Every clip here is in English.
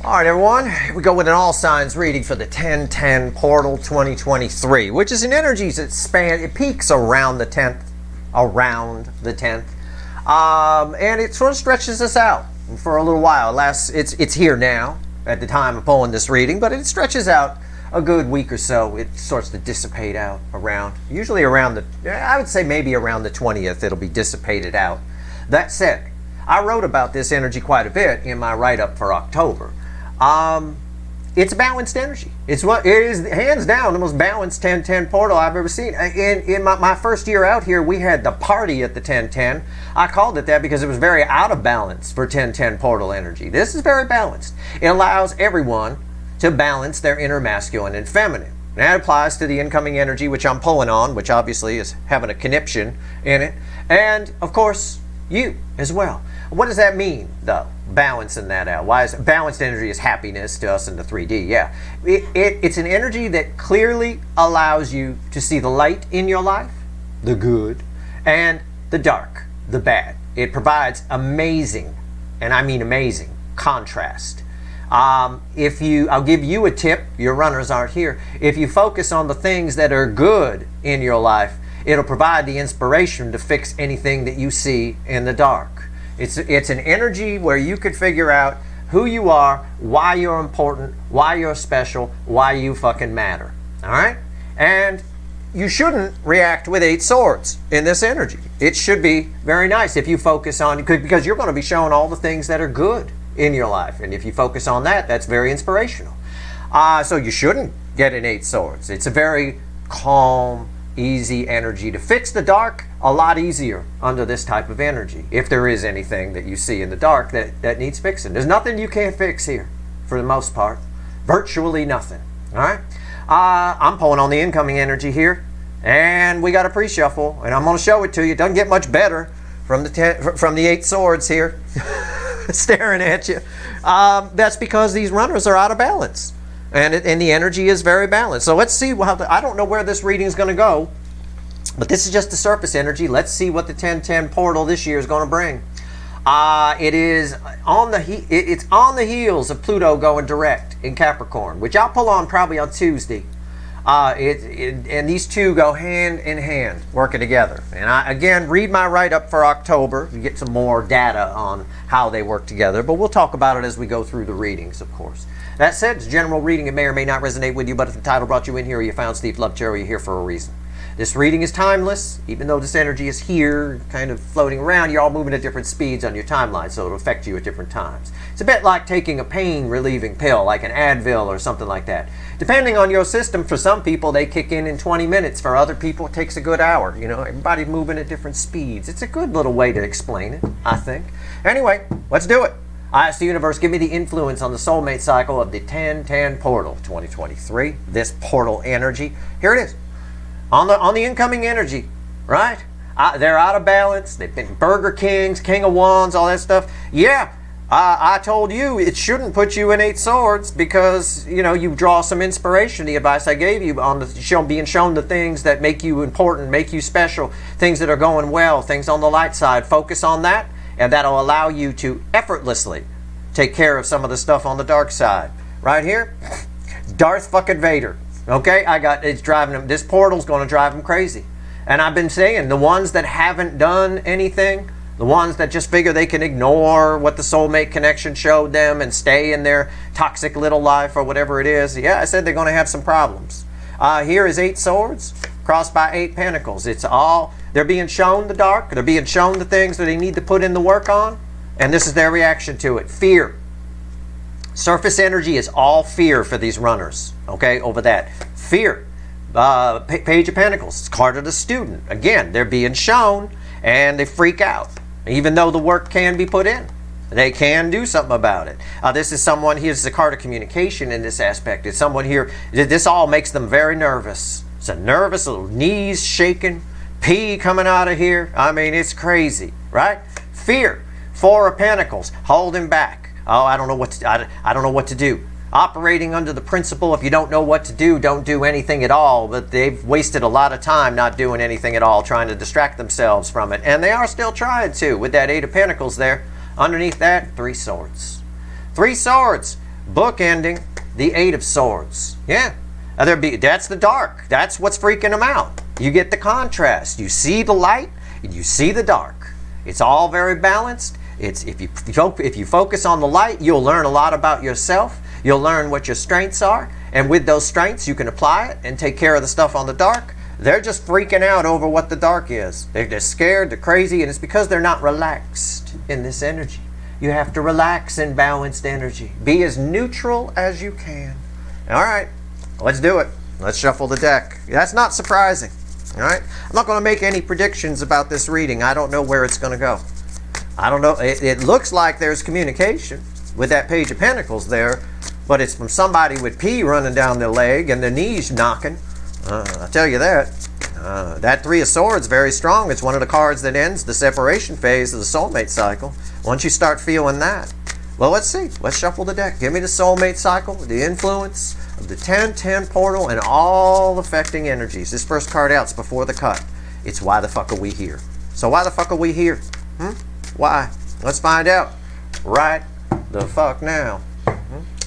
All right, everyone, here we go with an all signs reading for the 10-10 portal 2023, which is an energy that it peaks around the 10th, and it sort of stretches us out for a little while. It's here now at the time of pulling this reading, but it stretches out a good week or so. It starts to dissipate out usually around I would say maybe around the 20th, it'll be dissipated out. That said, I wrote about this energy quite a bit in my write-up for October. It's a balanced energy. It is hands down the most balanced 10-10 portal I've ever seen. In my first year out here, we had the party at the 10-10. I called it that because it was very out of balance for 10-10 portal energy. This is very balanced. It allows everyone to balance their inner masculine and feminine. That applies to the incoming energy, which I'm pulling on, which obviously is having a conniption in it. And, of course, you as well. What does that mean, though? Balancing that out. Why is balanced energy is happiness to us in the 3D? Yeah, it's an energy that clearly allows you to see the light in your life, the good, and the dark, the bad. It provides amazing, and I mean amazing, contrast. I'll give you a tip. Your runners aren't here. If you focus on the things that are good in your life, it'll provide the inspiration to fix anything that you see in the dark. It's an energy where you could figure out who you are, why you're important, why you're special, why you fucking matter. All right? And you shouldn't react with 8 swords in this energy. It should be very nice if you focus on, because you're going to be showing all the things that are good in your life. And if you focus on that, that's very inspirational. So you shouldn't get an 8 swords. It's a very calm, easy energy to fix the dark. A lot easier under this type of energy, if there is anything that you see in the dark that needs fixing. There's nothing you can't fix here, for the most part. Virtually nothing. All right? I'm pulling on the incoming energy here, and we got a pre-shuffle, and I'm going to show it to you. It doesn't get much better from the 8 swords here, staring at you. That's because these runners are out of balance, and the energy is very balanced. So let's see I don't know where this reading is going to go, but this is just the surface energy. Let's see what the 10-10 portal this year is going to bring. It's on the heels of Pluto going direct in Capricorn, which I'll pull on probably on Tuesday. And these two go hand in hand, working together. And again, read my write-up for October. You get some more data on how they work together, but we'll talk about it as we go through the readings, of course. That said, it's a general reading. It may or may not resonate with you, but if the title brought you in here or you found Steve Lovecherry, you're here for a reason. This reading is timeless. Even though this energy is here, kind of floating around, you're all moving at different speeds on your timeline, so it'll affect you at different times. It's a bit like taking a pain-relieving pill, like an Advil or something like that. Depending on your system, for some people, they kick in 20 minutes. For other people, it takes a good hour. You know, everybody's moving at different speeds. It's a good little way to explain it, I think. Anyway, let's do it. I ask the universe, give me the influence on the soulmate cycle of the 10-10 portal 2023. This portal energy. Here it is. On the incoming energy, right? They're out of balance. They've been Burger Kings, King of Wands, all that stuff. Yeah, I told you it shouldn't put you in 8 swords because, you know, you draw some inspiration. The advice I gave you on being shown the things that make you important, make you special, things that are going well, things on the light side. Focus on that, and that'll allow you to effortlessly take care of some of the stuff on the dark side. Right here, Darth fucking Vader. Okay, it's driving them. This portal's going to drive them crazy. And I've been saying, the ones that haven't done anything, the ones that just figure they can ignore what the soulmate connection showed them and stay in their toxic little life or whatever it is, yeah, I said they're going to have some problems. Here is 8 swords crossed by 8 pentacles. They're being shown the dark. They're being shown the things that they need to put in the work on. And this is their reaction to it. Fear. Surface energy is all fear for these runners, okay, over that. Fear. Page of Pentacles. It's card of the student. Again, they're being shown, and they freak out, even though the work can be put in. They can do something about it. This is someone, here's the card of communication in this aspect. It's someone here, this all makes them very nervous. It's a nervous, little knees shaking, pee coming out of here. I mean, it's crazy, right? Fear. 4 of Pentacles, holding back. Oh, I don't know what to do. Operating under the principle, if you don't know what to do, don't do anything at all. But they've wasted a lot of time not doing anything at all, trying to distract themselves from it. And they are still trying to, with that 8 of Pentacles there. Underneath that, 3 swords. 3 swords. bookending the Eight of Swords. Yeah. That's the dark. That's what's freaking them out. You get the contrast. You see the light and you see the dark. It's all very balanced. If you focus on the light, you'll learn a lot about yourself. You'll learn what your strengths are. And with those strengths, you can apply it and take care of the stuff on the dark. They're just freaking out over what the dark is. They're scared, they're crazy, and it's because they're not relaxed in this energy. You have to relax in balanced energy. Be as neutral as you can. All right, let's do it. Let's shuffle the deck. That's not surprising. All right, I'm not going to make any predictions about this reading. I don't know where it's going to go. I don't know. It looks like there's communication with that Page of Pentacles there, but it's from somebody with pee running down their leg and their knees knocking. I'll tell you that. That Three of Swords, very strong. It's one of the cards that ends the separation phase of the soulmate cycle. Once you start feeling that, well, let's see. Let's shuffle the deck. Give me the soulmate cycle, the influence of the 10-10 portal, and all affecting energies. This first card out is before the cut. It's why the fuck are we here? So why the fuck are we here? Why? Let's find out. Right the fuck now.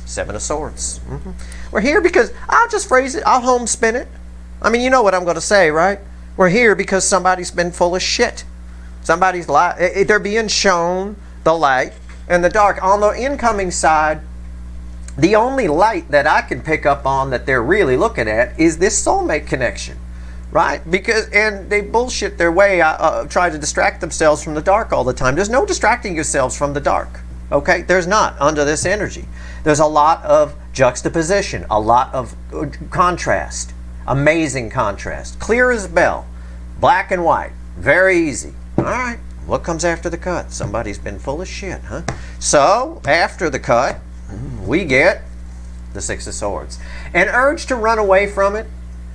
Seven of Swords. We're here because, I'll just phrase it, I'll home spin it. I mean, you know what I'm going to say, right? We're here because somebody's been full of shit. Somebody's they're being shown the light and the dark. On the incoming side, the only light that I can pick up on that they're really looking at is this soulmate connection, right? And they bullshit their way, try to distract themselves from the dark all the time. There's no distracting yourselves from the dark, okay? There's not under this energy. There's a lot of juxtaposition, a lot of contrast, amazing contrast, clear as a bell, black and white, very easy. All right, what comes after the cut? Somebody's been full of shit, huh? So, after the cut, we get the Six of Swords. An urge to run away from it,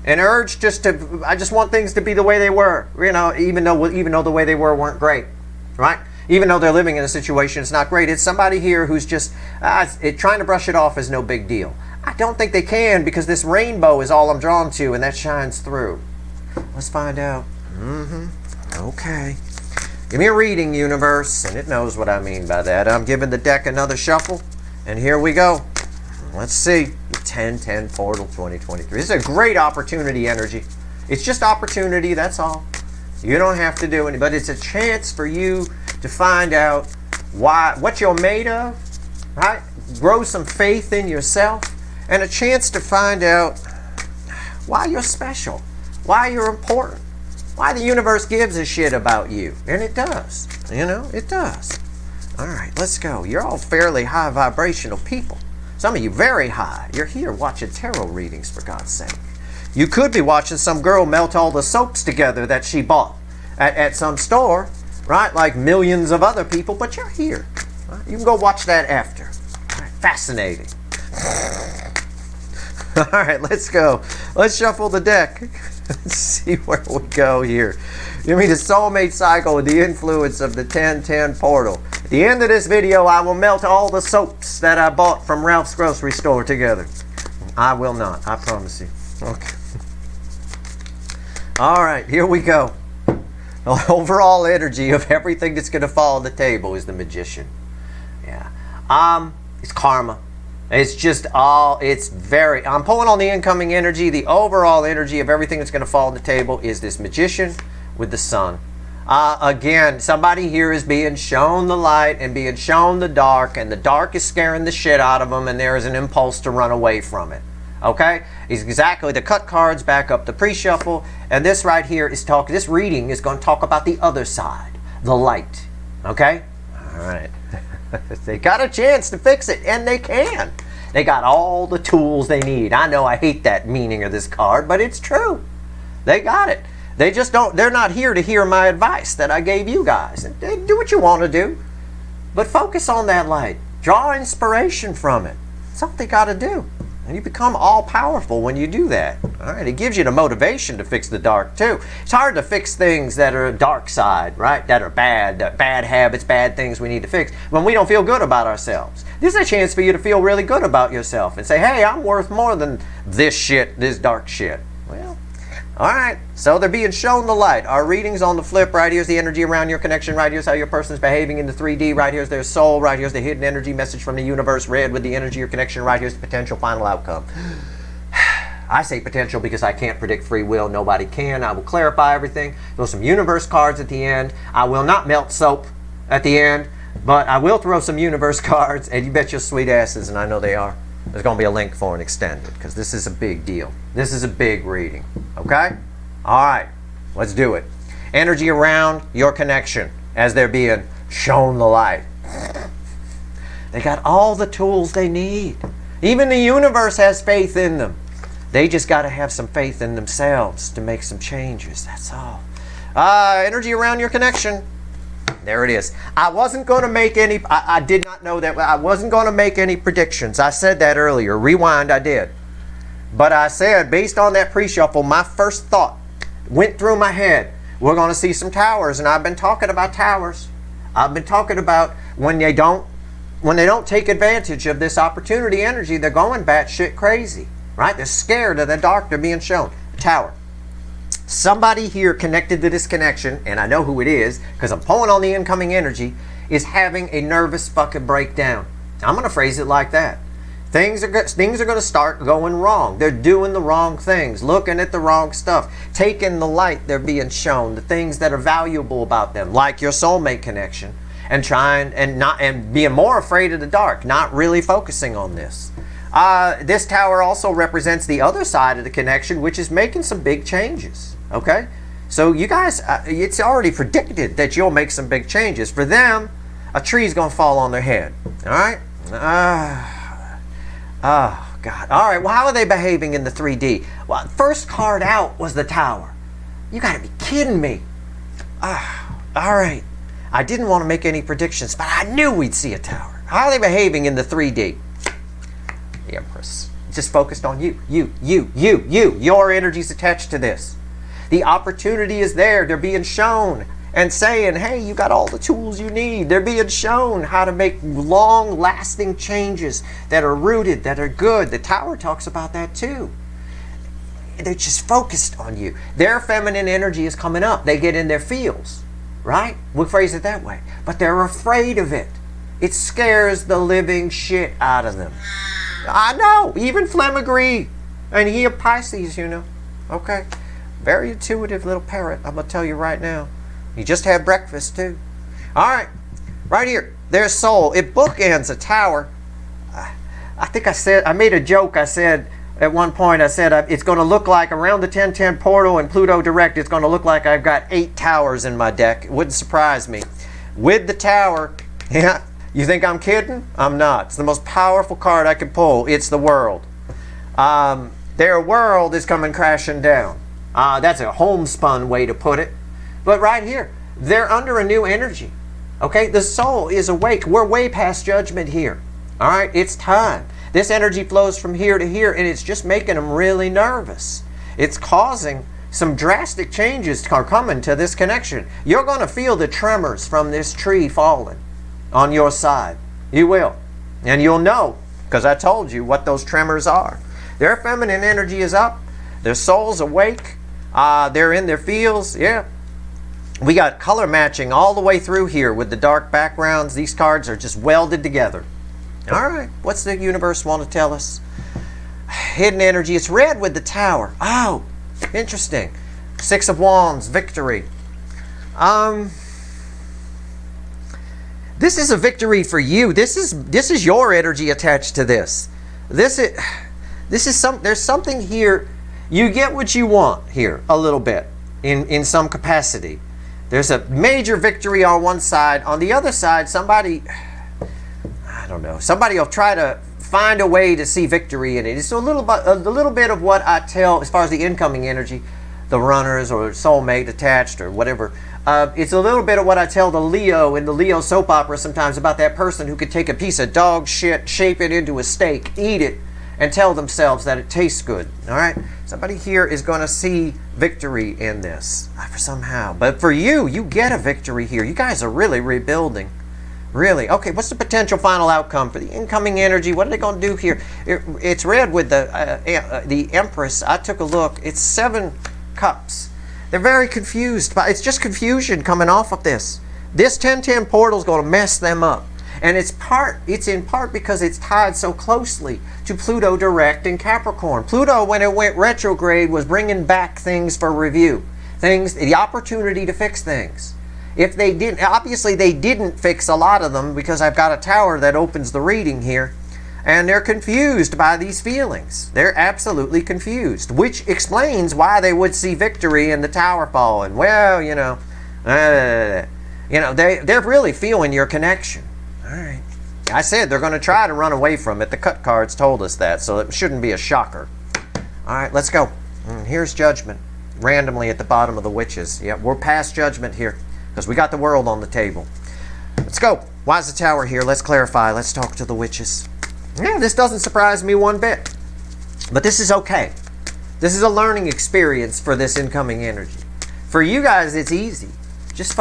an urge I just want things to be the way they were, you know, even though the way they weren't great, right? Even though they're living in a situation it's not great. It's somebody here who's just trying to brush it off as no big deal. I don't think they can, because this rainbow is all I'm drawn to, and that shines through. Let's find out. Okay. Give me a reading, universe, and it knows what I mean by that. I'm giving the deck another shuffle, and here we go. Let's see. 10-10 Portal 2023. This is a great opportunity energy. It's just opportunity, that's all. You don't have to do anything, but it's a chance for you to find out what you're made of, right? Grow some faith in yourself, and a chance to find out why you're special, why you're important, why the universe gives a shit about you. And it does, you know, it does. All right, let's go. You're all fairly high vibrational people. Some of you very high. You're here watching tarot readings, for God's sake. You could be watching some girl melt all the soaps together that she bought at some store, right? Like millions of other people, but you're here. Right? You can go watch that after. All right, fascinating. All right, let's go. Let's shuffle the deck. Let's see where we go here. Give me the soulmate cycle with the influence of the 10-10 portal. At the end of this video, I will melt all the soaps that I bought from Ralph's grocery store together. I will not, I promise you. Okay. All right, here we go. The overall energy of everything that's going to fall on the table is the Magician. Yeah. It's karma. It's just I'm pulling on the incoming energy. The overall energy of everything that's going to fall on the table is this Magician with the Sun. Again, somebody here is being shown the light and being shown the dark, and the dark is scaring the shit out of them, and there is an impulse to run away from it. Okay? It's exactly the cut cards back up the pre-shuffle, and this right here is this reading is going to talk about the other side, the light. Okay? All right. They got a chance to fix it, and they can. They got all the tools they need. I know I hate that meaning of this card, but it's true. They got it. They just don't, they're not here to hear my advice that I gave you guys. Do what you want to do, but focus on that light. Draw inspiration from it. That's all they got to do. And you become all-powerful when you do that. All right, it gives you the motivation to fix the dark, too. It's hard to fix things that are dark side, right? That are bad habits, bad things we need to fix when we don't feel good about ourselves. This is a chance for you to feel really good about yourself and say, hey, I'm worth more than this shit, this dark shit. Well, All right, so they're being shown the light. Our readings on the flip. Right here's the energy around your connection. Right here's how your person's behaving in the 3D. Right here's their soul. Right here's the hidden energy message from the universe. Red with the energy or connection. Right here's the potential final outcome. I say potential because I can't predict free will. Nobody can. I will clarify everything. Throw some universe cards at the end. I will not melt soap at the end, but I will throw some universe cards, and you bet your sweet asses, and I know they are, there's going to be a link for an extended, because this is a big deal. This is a big reading, okay? All right, let's do it. Energy around your connection as they're being shown the light. They got all the tools they need. Even the universe has faith in them. They just got to have some faith in themselves to make some changes. That's all. Energy around your connection. There it is. I wasn't going to make any, I did not know that. I wasn't going to make any predictions. I said that earlier. Rewind, I did. But I said, based on that pre-shuffle, my first thought went through my head. We're going to see some towers, and I've been talking about towers. I've been talking about when they don't take advantage of this opportunity energy, they're going batshit crazy. Right? They're scared of the dark. They're being shown. Tower. Somebody here connected to this connection, and I know who it is because I'm pulling on the incoming energy, is having a nervous fucking breakdown. I'm going to phrase it like that. Things are going to start going wrong. They're doing the wrong things, looking at the wrong stuff, taking the light they're being shown, the things that are valuable about them, like your soulmate connection, and trying and being more afraid of the dark, not really focusing on this. This tower also represents the other side of the connection, which is making some big changes. Okay? So you guys, it's already predicted that you'll make some big changes. For them, a tree's going to fall on their head. All right? Oh, God. All right, well, how are they behaving in the 3D? Well, first card out was the tower. You got to be kidding me. All right. I didn't want to make any predictions, but I knew we'd see a tower. How are they behaving in the 3D? The Empress. Just focused on you. Your energy's attached to this. The opportunity is there. They're being shown and saying, hey, you got all the tools you need. They're being shown how to make long-lasting changes that are rooted, that are good. The Tower talks about that too. They're just focused on you. Their feminine energy is coming up. They get in their feels, right? We'll phrase it that way. But they're afraid of it. It scares the living shit out of them. I know, even Flem agree. And he a Pisces, you know. Okay. Very intuitive little parrot, I'm going to tell you right now. He just had breakfast, too. All right. Right here. There's soul. It bookends a tower. I think I made a joke. I said, at one point, I said, it's going to look like around the 1010 portal and Pluto direct, it's going to look like I've got 8 towers in my deck. It wouldn't surprise me. With the tower, yeah. You think I'm kidding? I'm not. It's the most powerful card I can pull. It's the world. Their world is coming crashing down. That's a homespun way to put it. But right here, they're under a new energy. Okay? The soul is awake. We're way past judgment here. All right? It's time. This energy flows from here to here, and it's just making them really nervous. It's causing some drastic changes are coming to this connection. You're going to feel the tremors from this tree falling on your side. You will. And you'll know, because I told you what those tremors are. Their feminine energy is up. Their soul's awake. They're in their fields. Yeah. We got color matching all the way through here with the dark backgrounds. These cards are just welded together. All right. What's the universe want to tell us? Hidden energy. It's red with the Tower. Oh, interesting. 6 of Wands. Victory. This is a victory for you. This is your energy attached to this. There's something here. You get what you want here a little bit in some capacity. There's a major victory on one side. On the other side, somebody will try to find a way to see victory in it. It's a little bit of what I tell as far as the incoming energy, the runners or soulmate attached or whatever. It's a little bit of what I tell the Leo in the Leo soap opera sometimes about that person who could take a piece of dog shit, shape it into a steak, eat it, and tell themselves that it tastes good. All right? Somebody here is going to see victory in this somehow. But for you, you get a victory here. You guys are really rebuilding. Really. Okay, what's the potential final outcome for the incoming energy? What are they going to do here? It's red with the Empress. I took a look. It's 7 cups. They're very confused. It's just confusion coming off of this. This 1010 portal is going to mess them up. And it's in part because it's tied so closely to Pluto direct in Capricorn. Pluto, when it went retrograde, was bringing back things for review. The opportunity to fix things. If they didn't, obviously they didn't fix a lot of them, because I've got a tower that opens the reading here. And they're confused by these feelings. They're absolutely confused, which explains why they would see victory in the tower falling. Well, they're really feeling your connection. All right. I said they're going to try to run away from it. The cut cards told us that, so it shouldn't be a shocker. All right, let's go. Here's Judgment, randomly at the bottom of the Witches. Yeah, we're past Judgment here, because we got the World on the table. Let's go. Why is the Tower here? Let's clarify. Let's talk to the Witches. Yeah, this doesn't surprise me one bit. But this is okay. This is a learning experience for this incoming energy. For you guys, it's easy. Just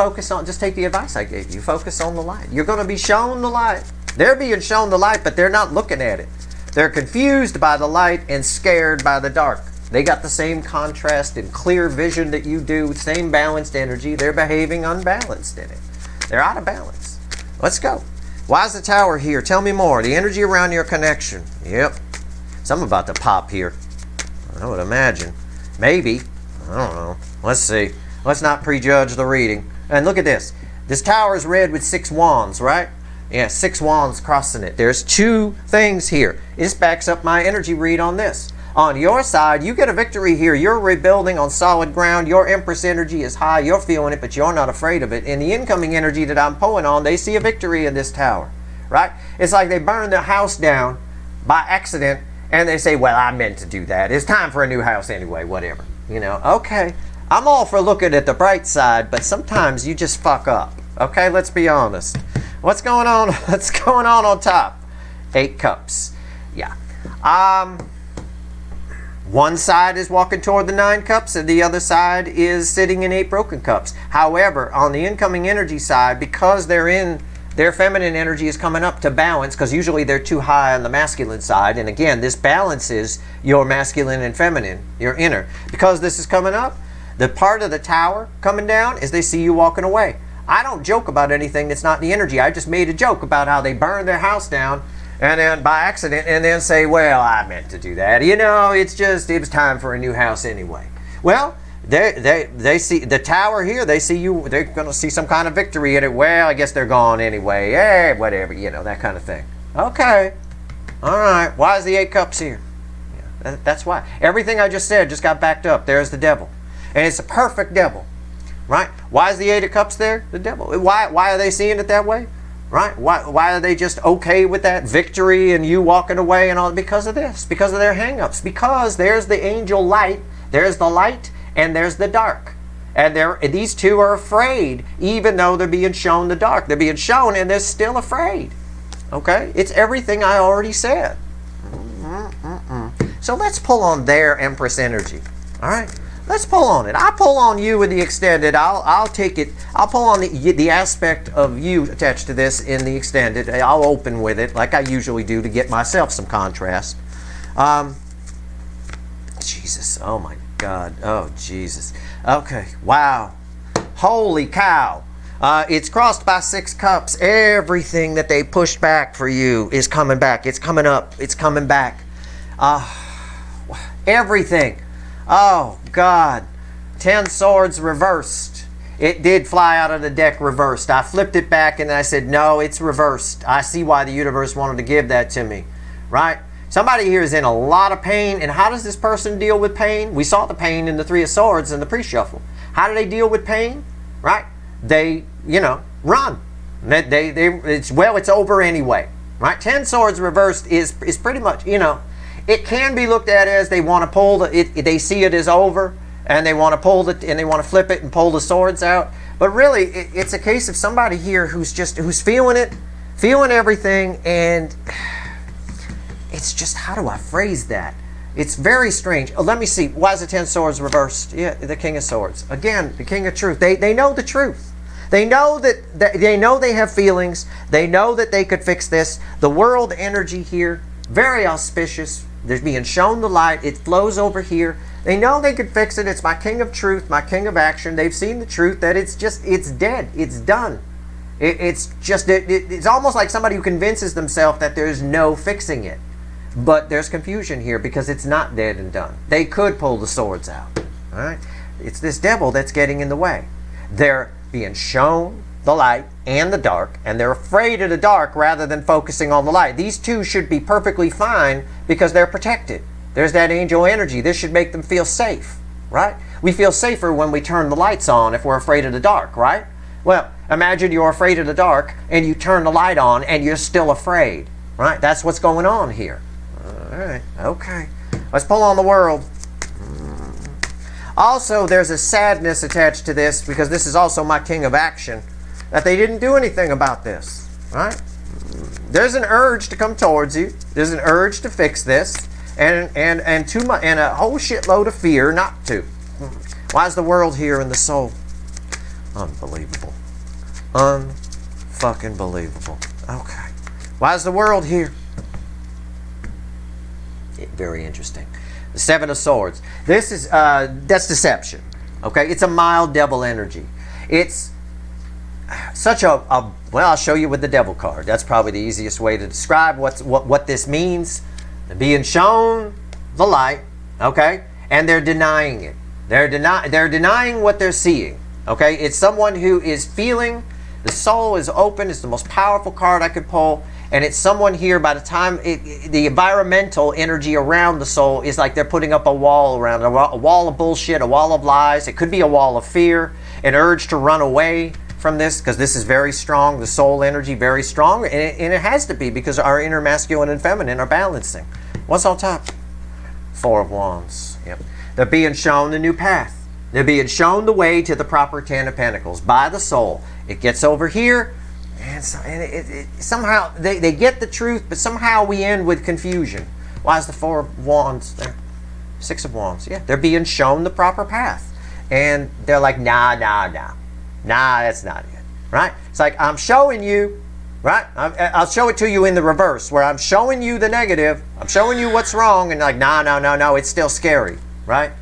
take the advice I gave you. Focus on the light. You're going to be shown the light. They're being shown the light, but they're not looking at it. They're confused by the light and scared by the dark. They got the same contrast and clear vision that you do, same balanced energy. They're behaving unbalanced in it. They're out of balance. Let's go. Why is the Tower here? Tell me more. The energy around your connection. Yep. Something about to pop here. I would imagine. Maybe. I don't know. Let's see. Let's not prejudge the reading. And look at this. This Tower is red with 6 wands, right? Yeah, 6 wands crossing it. There's 2 things here. This backs up my energy read on this. On your side, you get a victory here. You're rebuilding on solid ground. Your Empress energy is high. You're feeling it, but you're not afraid of it. In the incoming energy that I'm pulling on, they see a victory in this Tower, right? It's like they burned their house down by accident, and they say, well, I meant to do that. It's time for a new house anyway, whatever. Okay. I'm all for looking at the bright side, but sometimes you just fuck up. Okay, let's be honest. What's going on? What's going on top? 8 cups. Yeah. One side is walking toward the 9 cups, and the other side is sitting in 8 broken cups. However, on the incoming energy side, because their feminine energy is coming up to balance, because usually they're too high on the masculine side, and again, this balances your masculine and feminine, your inner. Because this is coming up, the part of the Tower coming down is they see you walking away. I don't joke about anything that's not the energy. I just made a joke about how they burned their house down and then by accident, and then say, well, I meant to do that. It was time for a new house anyway. Well, they see the Tower here, they see you, they're going to see some kind of victory in it. Well, I guess they're gone anyway. Hey, whatever, that kind of thing. Okay. All right. Why is the 8 cups here? Yeah, that's why. Everything I just said just got backed up. There's the devil. And it's a perfect devil. Right? Why is the 8 of cups there? The devil. Why are they seeing it that way? Right? Why are they just okay with that victory and you walking away and all? Because of this. Because of their hang-ups. Because there's the angel light. There's the light and there's the dark. And these two are afraid, even though they're being shown the dark. They're being shown and they're still afraid. Okay? It's everything I already said. So let's pull on their Empress energy. All right? Let's pull on it. I pull on you with the extended. I'll take it. I'll pull on the aspect of you attached to this in the extended. I'll open with it like I usually do to get myself some contrast. Jesus. Oh my God. Oh Jesus. Okay. Wow. Holy cow. It's crossed by 6 cups. Everything that they pushed back for you is coming back. It's coming up. It's coming back. Everything. Oh, God. 10 swords reversed. It did fly out of the deck reversed. I flipped it back and I said, no, it's reversed. I see why the universe wanted to give that to me. Right? Somebody here is in a lot of pain. And how does this person deal with pain? We saw the pain in the 3 of Swords in the pre-shuffle. How do they deal with pain? Right? They, run. It's over anyway. Right? 10 swords reversed is pretty much, it can be looked at as they want to pull they see it as over, and they want to pull it, and they want to flip it and pull the swords out. But really, it's a case of somebody here who's feeling it, feeling everything, and it's just, how do I phrase that? It's very strange. Let me see. Why is the 10 swords reversed? Yeah, the King of Swords. Again, the King of Truth. They know the truth. They know that they know they have feelings. They know that they could fix this. The world energy here, very auspicious. They're being shown the light. It flows over here. They know they could fix it. It's my king of truth, my king of action. They've seen the truth that it's dead. It's done. It's almost like somebody who convinces themselves that there's no fixing it. But there's confusion here because it's not dead and done. They could pull the swords out. All right? It's this devil that's getting in the way. They're being shown the light and the dark, and they're afraid of the dark rather than focusing on the light. These two should be perfectly fine because they're protected. There's that angel energy. This should make them feel safe, right? We feel safer when we turn the lights on if we're afraid of the dark, right? Well, imagine you're afraid of the dark and you turn the light on and you're still afraid, right? That's what's going on here. All right, okay. Let's pull on the world. Also, there's a sadness attached to this because this is also my king of action, that they didn't do anything about this, right? There's an urge to come towards you. There's an urge to fix this. And a whole shitload of fear not to. Why is the world here in the soul? Unbelievable. Unfucking believable. Okay. Why is the world here? Very interesting. The Seven of Swords. This is that's deception. Okay, it's a mild devil energy. It's such a well, I'll show you with the devil card. That's probably the easiest way to describe what this means. They're being shown the light, okay, and they're denying it. They're denying what they're seeing. Okay, it's someone who is feeling the soul is open. It's the most powerful card I could pull, and it's someone here. By the time the environmental energy around the soul is like they're putting up a wall around it, a wall of bullshit, a wall of lies. It could be a wall of fear, an urge to run away from this because this is very strong. The soul energy very strong, and it has to be because our inner masculine and feminine are balancing. What's on top? Four of Wands. Yep. They're being shown the new path. They're being shown the way to the proper Ten of Pentacles by the soul. It gets over here, and somehow they get the truth, but somehow we end with confusion. Why is the Four of Wands there? Six of Wands. Yeah, they're being shown the proper path, and they're like, nah, that's not it. Right? It's like I'm showing you. Right? I'll show it to you in the reverse, where I'm showing you the negative, I'm showing you what's wrong, and like, no, it's still scary, right?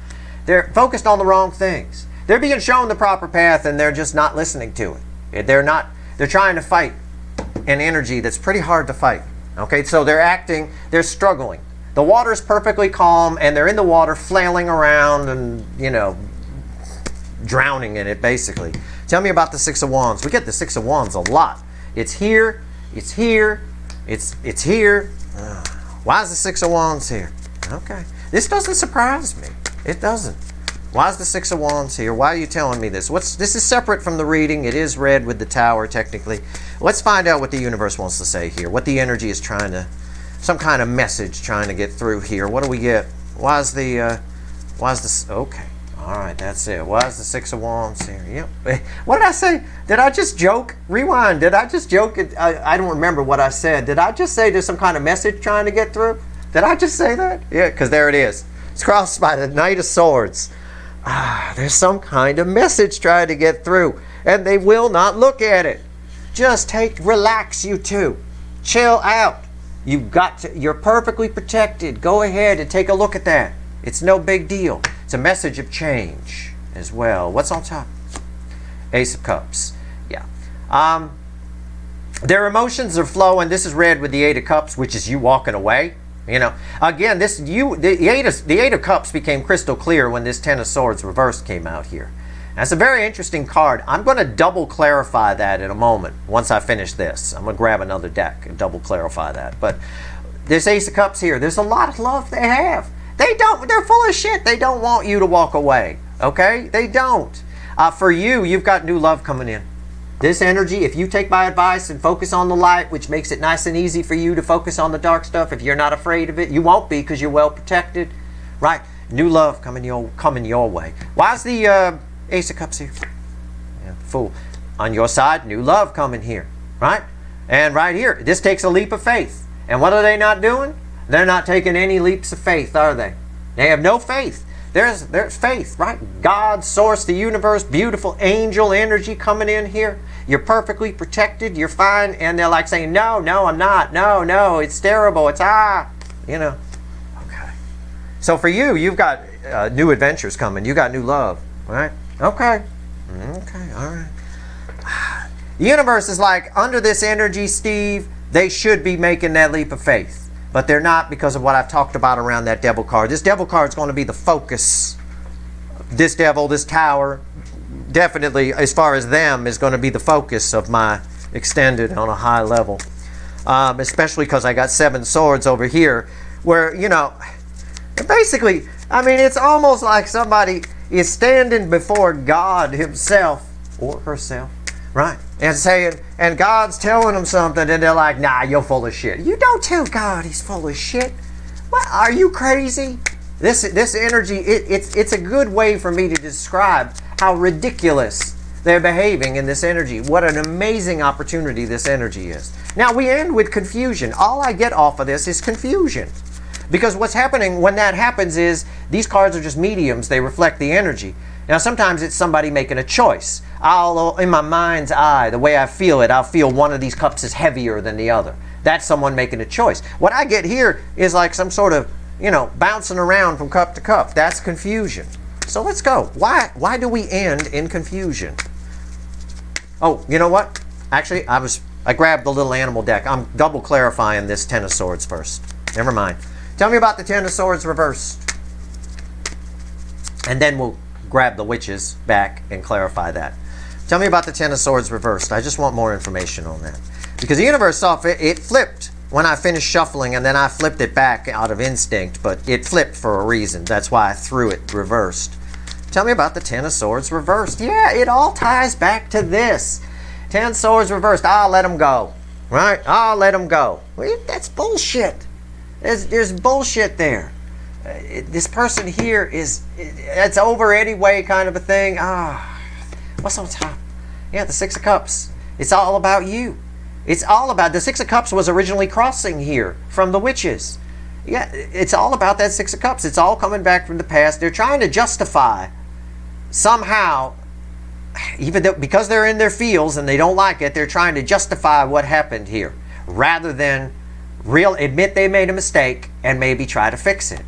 They're focused on the wrong things. They're being shown the proper path, and they're just not listening to it. They're trying to fight an energy that's pretty hard to fight, okay? So they're struggling. The water's perfectly calm, and they're in the water flailing around and, drowning in it, basically. Tell me about the Six of Wands. We get the Six of Wands a lot. It's here, it's here, it's here. Why is the Six of Wands here? Okay. This doesn't surprise me. It doesn't. Why is the Six of Wands here? Why are you telling me this? This is separate from the reading. It is read with the Tower, technically. Let's find out what the universe wants to say here. What the energy is trying to, some kind of message trying to get through here. What do we get? Why is this, okay. All right, that's it. Why is the Six of Wands here? Yep. What did I say? Did I just joke? Rewind. Did I just joke? I don't remember what I said. Did I just say there's some kind of message trying to get through? Did I just say that? Yeah, because there it is. It's crossed by the Knight of Swords. There's some kind of message trying to get through, and they will not look at it. Just relax, you two. Chill out. You're perfectly protected. Go ahead and take a look at that. It's no big deal. It's a message of change as well. What's on top? Ace of Cups. Yeah. Their emotions are flowing. This is read with the Eight of Cups, which is you walking away. Again, the Eight of Cups became crystal clear when this Ten of Swords reversed came out here. That's a very interesting card. I'm going to double clarify that in a moment once I finish this. I'm going to grab another deck and double clarify that. But this Ace of Cups here, there's a lot of love they have. They're full of shit. They don't want you to walk away. Okay? They don't. For you, you've got new love coming in. This energy, if you take my advice and focus on the light, which makes it nice and easy for you to focus on the dark stuff, if you're not afraid of it, you won't be because you're well protected. Right? New love coming your way. Why is the Ace of Cups here? Yeah, Fool. On your side, new love coming here. Right? And right here, this takes a leap of faith. And what are they not doing? They're not taking any leaps of faith, are they? They have no faith. There's faith, right? God, source, the universe, beautiful angel energy coming in here. You're perfectly protected. You're fine. And they're like saying, no, I'm not. No, it's terrible. It's Okay. So for you, you've got new adventures coming. You got new love, right? Okay. Okay, all right. The universe is like, under this energy, Steve, they should be making that leap of faith. But they're not, because of what I've talked about around that devil card. This devil card is going to be the focus. This devil, this tower, definitely, as far as them, is going to be the focus of my extended on a high level. Especially because I got 7 swords over here, where, you know, basically, I mean, it's almost like somebody is standing before God himself, or herself, right? And saying, and God's telling them something, and they're like, nah, you're full of shit. You don't tell God he's full of shit. What, are you crazy? This energy, it's a good way for me to describe how ridiculous they're behaving in this energy. What an amazing opportunity this energy is. Now we end with confusion. All I get off of this is confusion. Because what's happening when that happens is these cards are just mediums. They reflect the energy. Now sometimes it's somebody making a choice. In my mind's eye, the way I feel it, I'll feel one of these cups is heavier than the other. That's someone making a choice. What I get here is like some sort of, you know, bouncing around from cup to cup. That's confusion. So let's go. Why do we end in confusion? Oh, you know what? Actually, I grabbed the little animal deck. I'm double clarifying this 10 of swords first. Never mind. Tell me about the 10 of swords reversed. And then we'll grab the witches back and clarify that. Tell me about the 10 of swords reversed. I just want more information on that. Because the universe saw it flipped when I finished shuffling, and then I flipped it back out of instinct, but it flipped for a reason. That's why I threw it reversed. Tell me about the 10 of swords reversed. Yeah, it all ties back to this. 10 swords reversed. I'll let them go. Right? I'll let them go. Well, that's bullshit. There's bullshit there. This person here it's over anyway kind of a thing. What's on top? Yeah, the 6 of Cups. It's all about you. It's all about, the 6 of Cups was originally crossing here from the witches. Yeah, it's all about that 6 of Cups. It's all coming back from the past. They're trying to justify somehow, even though, because they're in their feels and they don't like it, they're trying to justify what happened here rather than admit they made a mistake and maybe try to fix it.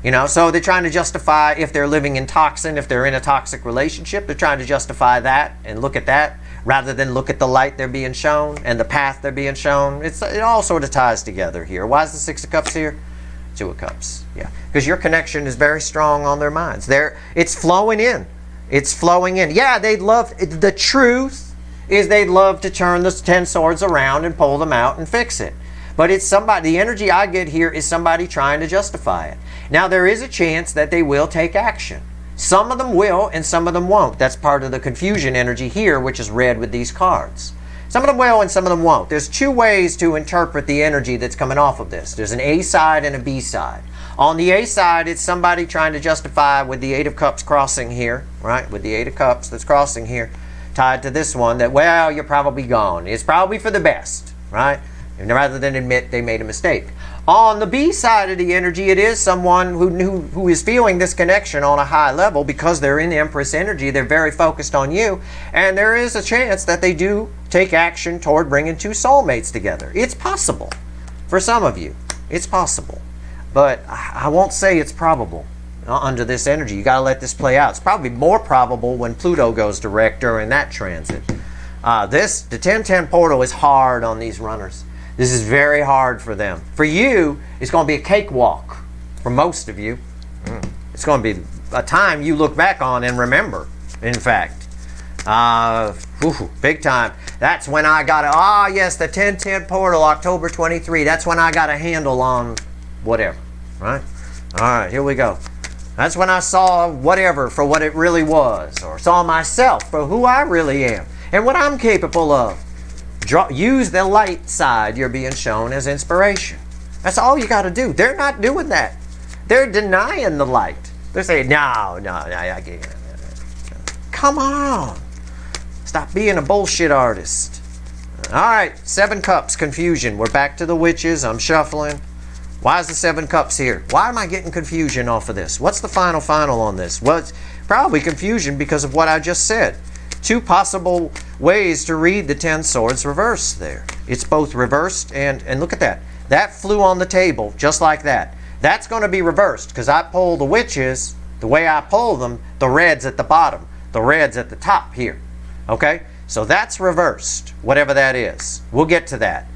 You know, so they're trying to justify if they're living in toxin, if they're in a toxic relationship, they're trying to justify that and look at that rather than look at the light they're being shown and the path they're being shown. It all sort of ties together here. Why is the 6 of Cups here? 2 of Cups. Yeah, because your connection is very strong on their minds. It's flowing in. It's flowing in. Yeah, they'd love, the truth is they'd love to turn the 10 swords around and pull them out and fix it. But it's somebody, the energy I get here is somebody trying to justify it. Now, there is a chance that they will take action. Some of them will and some of them won't. That's part of the confusion energy here, which is red with these cards. Some of them will and some of them won't. There's 2 ways to interpret the energy that's coming off of this. There's an A side and a B side. On the A side, it's somebody trying to justify with the 8 of Cups crossing here, right? With the 8 of Cups that's crossing here, tied to this one, that, well, you're probably gone. It's probably for the best, right? And rather than admit they made a mistake. On the B side of the energy, it is someone who is feeling this connection on a high level because they're in the Empress energy. They're very focused on you. And there is a chance that they do take action toward bringing 2 soulmates together. It's possible. For some of you, it's possible. But I won't say it's probable under this energy. You got to let this play out. It's probably more probable when Pluto goes direct during that transit. The 10-10 portal is hard on these runners. This is very hard for them. For you, it's going to be a cakewalk. For most of you, it's going to be a time you look back on and remember, in fact. Big time. That's when I got the 10-10 portal, October 23. That's when I got a handle on whatever, right? All right, here we go. That's when I saw whatever for what it really was, or saw myself for who I really am and what I'm capable of. Use the light side you're being shown as inspiration. That's all you got to do. They're not doing that. They're denying the light. They're saying, no, I can't. Come on. Stop being a bullshit artist. All right, 7 Cups, confusion. We're back to the witches. I'm shuffling. Why is the 7 Cups here? Why am I getting confusion off of this? What's the final on this? Well, it's probably confusion because of what I just said. 2 possible ways to read the 10 swords reversed there. It's both reversed and look at that. That flew on the table just like that. That's going to be reversed because I pull the witches, the way I pull them, the red's at the bottom, the red's at the top here. Okay? So that's reversed, whatever that is. We'll get to that.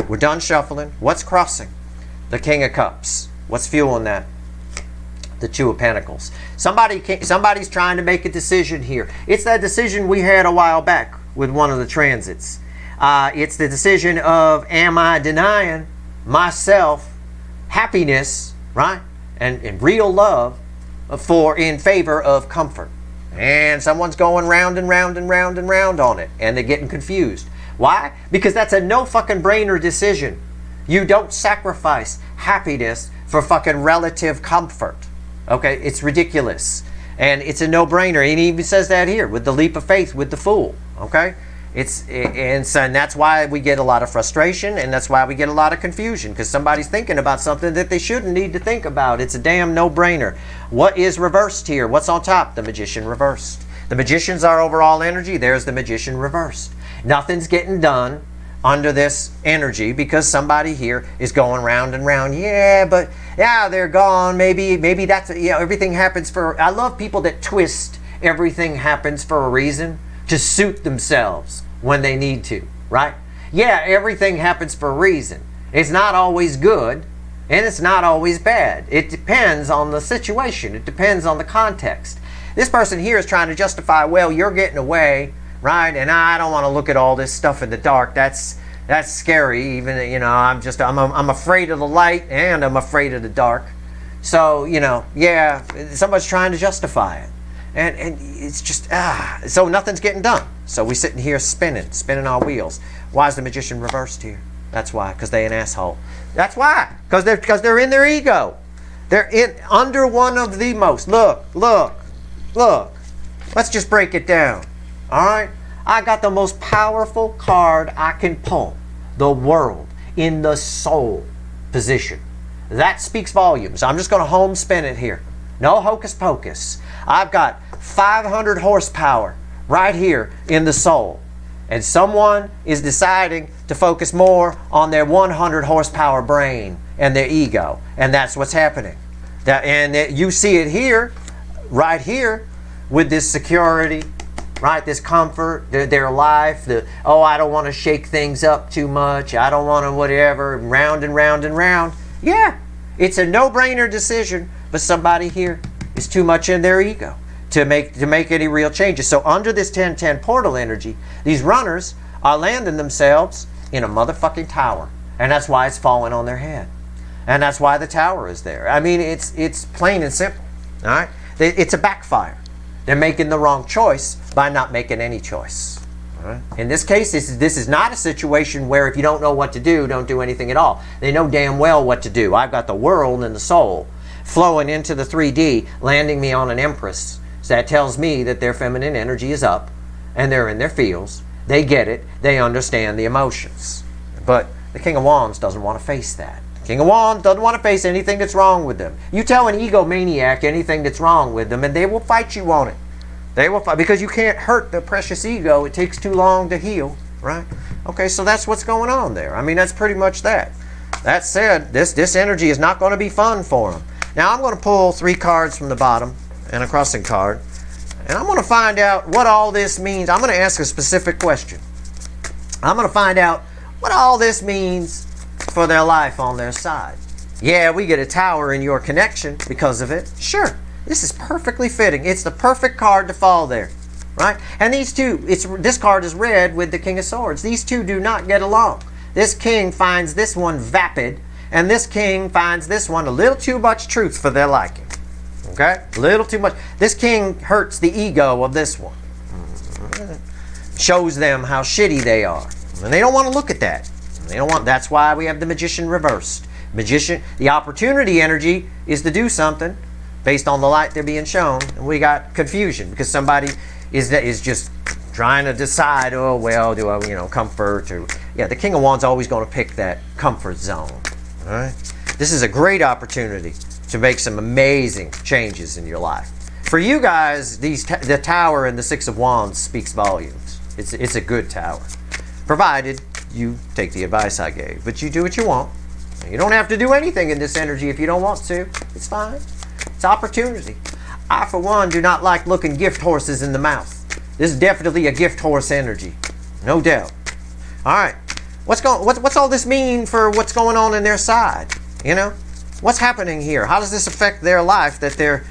We're done shuffling. What's crossing? The King of Cups. What's fueling that? The Two of Pentacles. Somebody's trying to make a decision here. It's that decision we had a while back with one of the transits. It's the decision of, am I denying myself happiness, right? And real love in favor of comfort. And someone's going round and round and round and round on it. And they're getting confused. Why? Because that's a no fucking brainer decision. You don't sacrifice happiness for fucking relative comfort. Okay? It's ridiculous. And it's a no-brainer. And he even says that here with the leap of faith with the Fool. Okay? And that's why we get a lot of frustration, and that's why we get a lot of confusion, because somebody's thinking about something that they shouldn't need to think about. It's a damn no-brainer. What is reversed here? What's on top? The Magician reversed. The Magician's our overall energy. There's the Magician reversed. Nothing's getting done under this energy because somebody here is going round and round. Yeah, but yeah, they're gone. Maybe that's, everything happens for, I love people that twist everything happens for a reason to suit themselves when they need to, right? Yeah, everything happens for a reason. It's not always good, and it's not always bad. It depends on the situation. It depends on the context. This person here is trying to justify, well, you're getting away, right? And I don't want to look at all this stuff in the dark. That's scary. Even, I'm afraid of the light, and I'm afraid of the dark. So, yeah, somebody's trying to justify it. And it's just, so nothing's getting done. So we're sitting here spinning our wheels. Why is the Magician reversed here? That's why, because they're an asshole. That's why, because they're in their ego. They're under one of the most. Look. Let's just break it down. All right? I got the most powerful card I can pull. The World in the Soul position. That speaks volumes. I'm just going to home spin it here. No hocus pocus. I've got 500 horsepower right here in the soul. And someone is deciding to focus more on their 100 horsepower brain and their ego. And that's what's happening. You see it here, right here, with this security, right? This comfort, their life. I don't want to shake things up too much. I don't want to whatever, round and round and round. Yeah, it's a no-brainer decision, but somebody here is too much in their ego to make any real changes. So under this 10-10 portal energy, these runners are landing themselves in a motherfucking tower. And that's why it's falling on their head. And that's why the tower is there. I mean, it's plain and simple. All right? It's a backfire. They're making the wrong choice by not making any choice. All right? In this case, this is not a situation where if you don't know what to do, don't do anything at all. They know damn well what to do. I've got the world and the soul flowing into the 3D, landing me on an Empress. So that tells me that their feminine energy is up and they're in their fields. They get it. They understand the emotions. But the King of Wands doesn't want to face that. The King of Wands doesn't want to face anything that's wrong with them. You tell an egomaniac anything that's wrong with them and they will fight you on it. They will fight because you can't hurt the precious ego. It takes too long to heal, right? Okay, so that's what's going on there. I mean, that's pretty much that. That said, this energy is not going to be fun for them. Now I'm going to pull 3 cards from the bottom and a crossing card. And I'm going to find out what all this means. I'm going to ask a specific question. I'm going to find out what all this means for their life on their side. Yeah, we get a tower in your connection because of it. Sure, this is perfectly fitting. It's the perfect card to fall there, right? And these two, this card is red with the King of Swords. These two do not get along. This king finds this one vapid, and this king finds this one a little too much truth for their liking. Okay? A little too much. This king hurts the ego of this one. Shows them how shitty they are. And they don't want to look at that. That's why we have the Magician reversed. The opportunity energy is to do something based on the light they're being shown. And we got confusion because somebody is just trying to decide, oh, well, do I, comfort? Or, yeah, the King of Wands is always going to pick that comfort zone. All right? This is a great opportunity to make some amazing changes in your life. For you guys, the Tower and the 6 of Wands speaks volumes. It's a good tower. Provided you take the advice I gave. But you do what you want. You don't have to do anything in this energy if you don't want to. It's fine. It's opportunity. I, for one, do not like looking gift horses in the mouth. This is definitely a gift horse energy. No doubt. All right. What's all this mean for what's going on in their side? You know? What's happening here? How does this affect their life that they're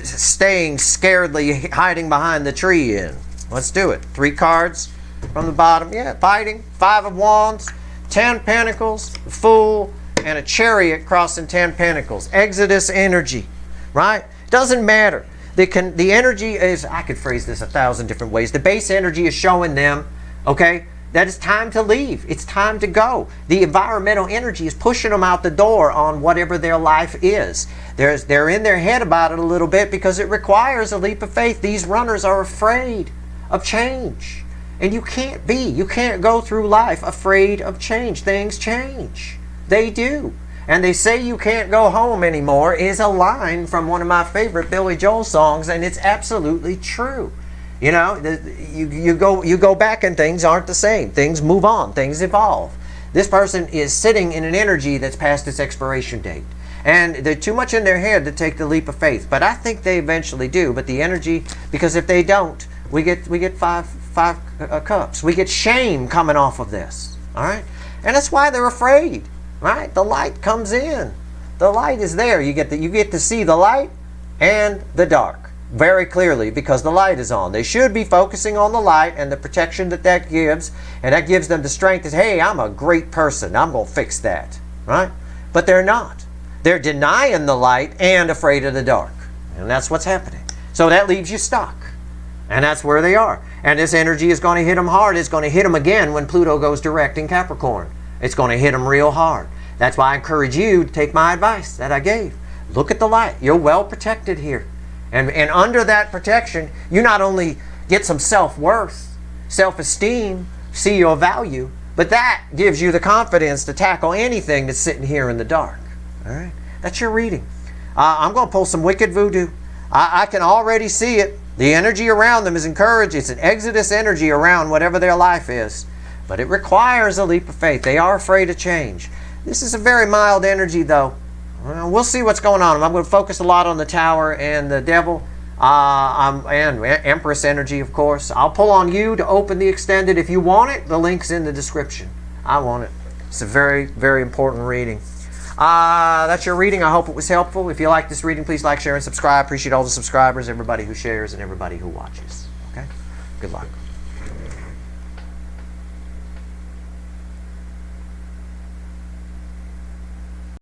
staying scaredly hiding behind the tree in? Let's do it. 3 cards from the bottom. Yeah, fighting. 5 of Wands, 10 Pentacles, Fool, and a Chariot crossing 10 Pentacles. Exodus energy, right? Doesn't matter. The energy is, I could phrase this 1,000 different ways. The base energy is showing them, okay, that it's time to leave. It's time to go. The environmental energy is pushing them out the door on whatever their life is. They're in their head about it a little bit because it requires a leap of faith. These runners are afraid of change. And you can't be. You can't go through life afraid of change. Things change. They do. And they say you can't go home anymore is a line from one of my favorite Billy Joel songs, and it's absolutely true. You know, you go back and things aren't the same. Things move on. Things evolve. This person is sitting in an energy that's past its expiration date. And they're too much in their head to take the leap of faith. But I think they eventually do. But the energy, because if they don't, we get five cups. We get shame coming off of this. All right? And that's why they're afraid. Right? The light comes in. The light is there. You get to see the light and the dark very clearly because the light is on. They should be focusing on the light and the protection that gives, and that gives them the strength that, hey, I'm a great person. I'm going to fix that. Right? But they're not. They're denying the light and afraid of the dark. And that's what's happening. So that leaves you stuck. And that's where they are. And this energy is going to hit them hard. It's going to hit them again when Pluto goes direct in Capricorn. It's going to hit them real hard. That's why I encourage you to take my advice that I gave. Look at the light. You're well protected here. And under that protection, you not only get some self-worth, self-esteem, see your value, but that gives you the confidence to tackle anything that's sitting here in the dark. All right? That's your reading. I'm going to pull some wicked voodoo. I can already see it. The energy around them is encouraged. It's an exodus energy around whatever their life is. But it requires a leap of faith. They are afraid of change. This is a very mild energy, though. We'll see what's going on. I'm going to focus a lot on the Tower and the Devil, and Empress energy, of course. I'll pull on you to open the extended. If you want it, the link's in the description. I want it. It's a very, very important reading. That's your reading. I hope it was helpful. If you like this reading, please like, share, and subscribe. Appreciate all the subscribers, everybody who shares, and everybody who watches. Okay? Good luck.